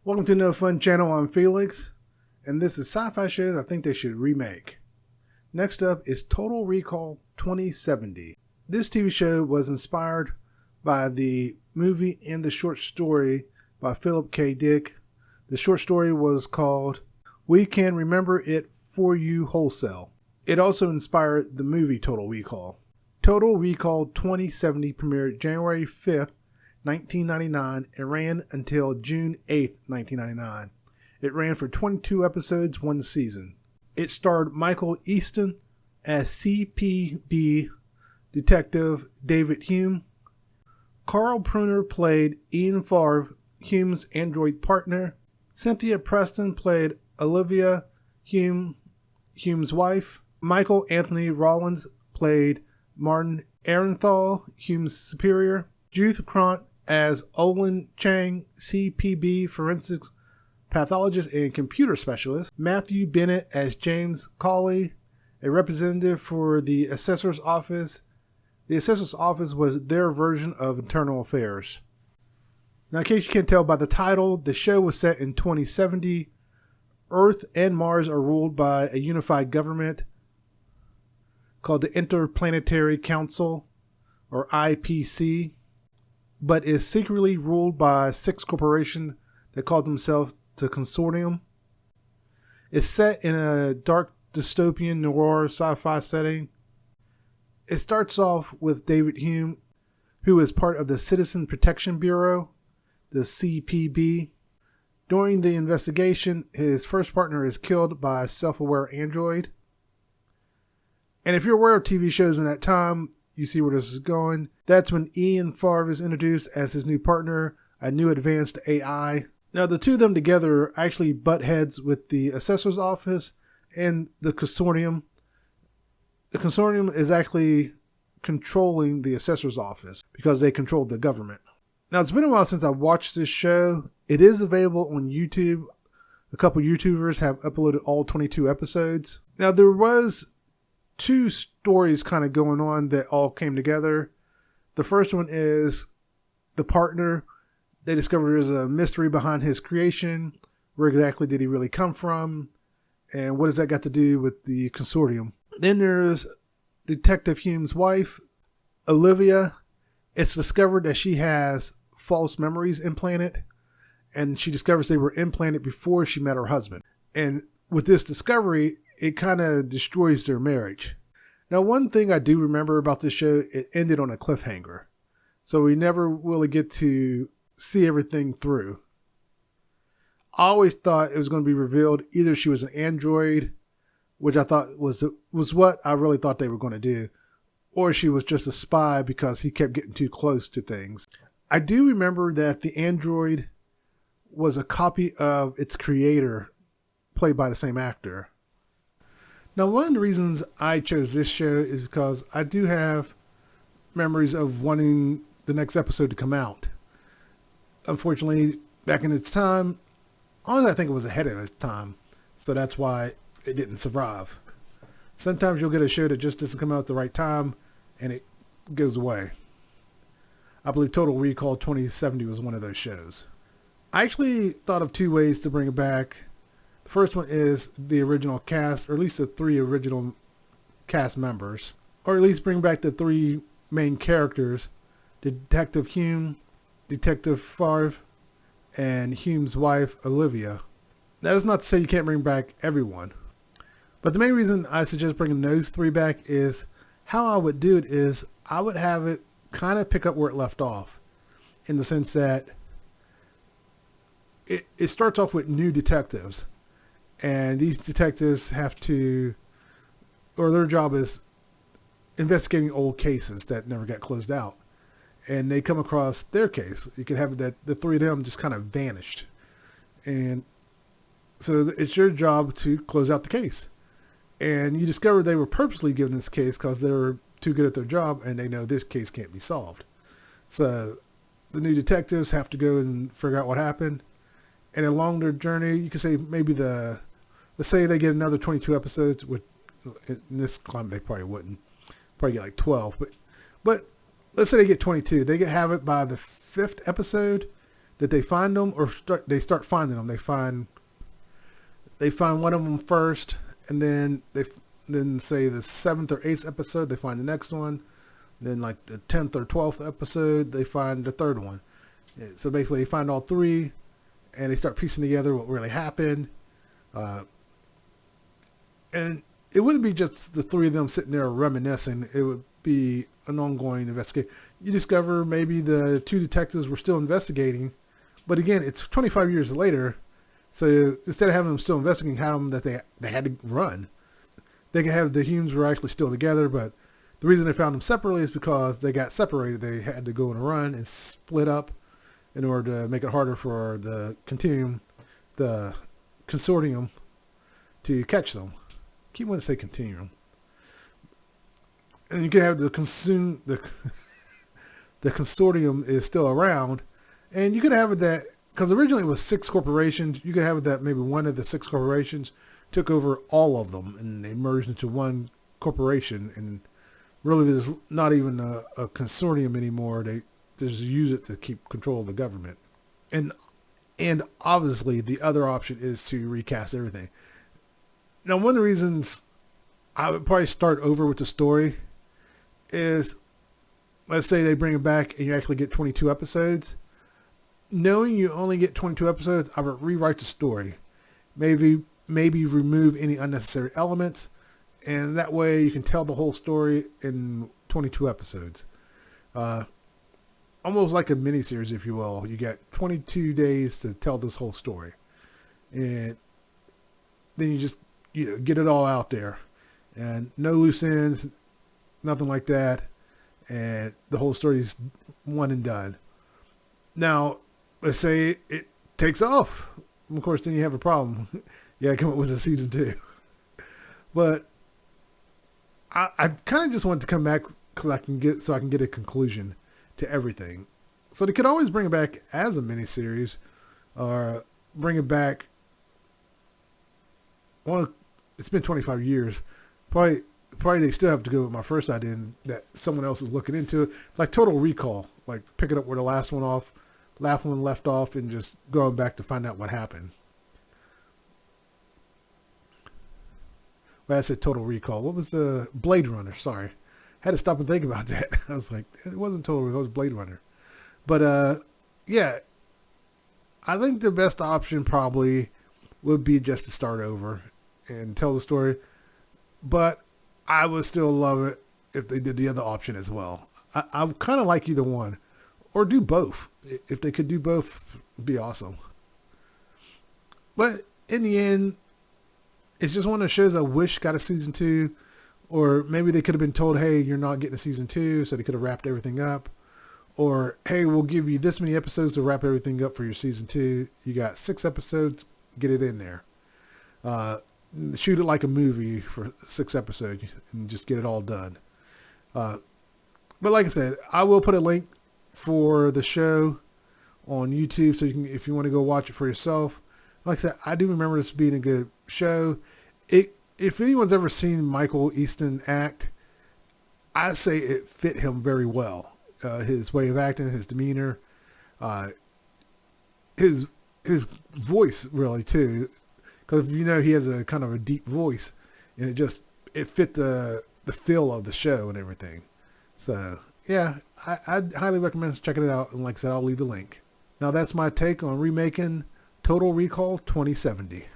Welcome to No Fun Channel. I'm Felix, and this is sci-fi shows I think they should remake. Next up is Total Recall 2070. This TV show was inspired by the movie and the short story by Philip K. Dick. The short story was called We Can Remember It For You Wholesale. It also inspired the movie Total Recall. Total Recall 2070 premiered January 5th, 1999 and ran until June 8th, 1999. It ran for 22 episodes, one season. It starred Michael Easton as CPB Detective David Hume. Carl Pruner played Ian Favre, Hume's android partner. Cynthia Preston played Olivia Hume, Hume's wife. Michael Anthony Rollins played Martin Arenthal, Hume's superior. Judith Krant as Olin Chang, CPB forensics pathologist and computer specialist. Matthew Bennett as James Cawley, a representative for the assessor's office. The assessor's office was their version of internal affairs. Now, in case you can't tell by the title, the show was set in 2070. Earth and Mars are ruled by a unified government called the Interplanetary Council, or IPC, but is secretly ruled by 6 corporations that call themselves the Consortium. It's set in a dark dystopian noir sci-fi setting. It starts off with David Hume, who is part of the Citizen Protection Bureau, the CPB. During the investigation, his first partner is killed by a self-aware android. And if you're aware of TV shows in that time, you see where this is going. That's when Ian Favre is introduced as his new partner, a new advanced AI. Now, the two of them together actually butt heads with the assessor's office and the Consortium. The Consortium is actually controlling the assessor's office because they control the government. Now, it's been a while since I watched this show. It is available on YouTube. A couple YouTubers have uploaded all 22 episodes. Now, there was 2 stories kind of going on that all came together. The first one is the partner. They discover there's a mystery behind his creation. Where exactly did he really come from? And what does that got to do with the Consortium? Then there's Detective Hume's wife, Olivia. It's discovered that she has false memories implanted. And she discovers they were implanted before she met her husband. And with this discovery, it kind of destroys their marriage. Now, one thing I do remember about this show, it ended on a cliffhanger. So we never really get to see everything through. I always thought it was going to be revealed either she was an android, which I thought was what I really thought they were going to do, or she was just a spy because he kept getting too close to things. I do remember that the android was a copy of its creator, played by the same actor. Now, one of the reasons I chose this show is because I do have memories of wanting the next episode to come out. Unfortunately, back in its time, honestly, I think it was ahead of its time. So that's why it didn't survive. Sometimes you'll get a show that just doesn't come out at the right time and it goes away. I believe Total Recall 2070 was one of those shows. I actually thought of 2 ways to bring it back. The first one is the original cast, or at least the 3 original cast members, or at least bring back the 3 main characters, Detective Hume, Detective Favre, and Hume's wife, Olivia. That is not to say you can't bring back everyone, but the main reason I suggest bringing those 3 back is how I would do it is I would have it kind of pick up where it left off, in the sense that it starts off with new detectives. And these detectives have to, or their job is investigating old cases that never got closed out. And they come across their case. You could have that the 3 of them just kind of vanished. And so it's your job to close out the case. And you discover they were purposely given this case because they were too good at their job and they know this case can't be solved. So the new detectives have to go and figure out what happened. And along their journey, you could say maybe let's say they get another 22 episodes, which in this climate they probably wouldn't. Probably get like 12. But let's say they get 22. They have it by the 5th episode. that they find them or they start finding them. They find one of them first, and then then say the 7th or 8th episode they find the next one. Then like the 10th or 12th episode they find the third one. So basically they find all three, and they start piecing together what really happened. And it wouldn't be just the three of them sitting there reminiscing. It would be an ongoing investigation. You discover maybe the two detectives were still investigating, but again, it's 25 years later. So instead of having them still investigating, have them that they had to run. They can have the Humes were actually still together, but the reason they found them separately is because they got separated. They had to go on a run and split up in order to make it harder for the consortium to catch them. Keep wanting to say continuum. And you can have the consortium is still around, and you could have it that, because originally it was 6 corporations, you could have it that maybe one of the 6 corporations took over all of them and they merged into one corporation, and really there's not even a consortium anymore. They just use it to keep control of the government. And obviously the other option is to recast everything. Now, one of the reasons I would probably start over with the story is, let's say they bring it back and you actually get 22 episodes. Knowing you only get 22 episodes, I would rewrite the story. Maybe remove any unnecessary elements, and that way you can tell the whole story in 22 episodes. Almost like a miniseries, if you will. You got 22 days to tell this whole story. And then you just get it all out there. And no loose ends, nothing like that. And the whole story is one and done. Now, let's say it takes off. Of course, then you have a problem. You gotta come up with a season 2. But I kind of just wanted to come back so I can get a conclusion to everything. So they could always bring it back as a miniseries, or bring it back. Well, it's been 25 years. Probably they still have to go with my first idea, and that someone else is looking into it, like Total Recall, like picking up where the last one left off, and just going back to find out what happened. Well, I said Total Recall. What was the Blade Runner? Sorry. Had to stop and think about that. I was like, it wasn't Total Recall, it was Blade Runner. But, yeah, I think the best option probably would be just to start over and tell the story. But I would still love it if they did the other option as well. I kind of like either one. Or do both. If they could do both, it'd be awesome. But in the end, it's just one of the shows I wish got a season 2. Or maybe they could have been told, hey, you're not getting a season 2, so they could have wrapped everything up. Or, hey, we'll give you this many episodes to wrap everything up for your season 2. You got 6 episodes, get it in there. Shoot it like a movie for 6 episodes and just get it all done. But like I said, I will put a link for the show on YouTube, so you can, if you want to go watch it for yourself. Like I said, I do remember this being a good show. If anyone's ever seen Michael Easton act, I say it fit him very well. His way of acting, his demeanor, his voice really too, because he has a kind of a deep voice, and it fit the feel of the show and everything. So yeah, I'd highly recommend checking it out. And like I said, I'll leave the link. Now that's my take on remaking Total Recall 2070.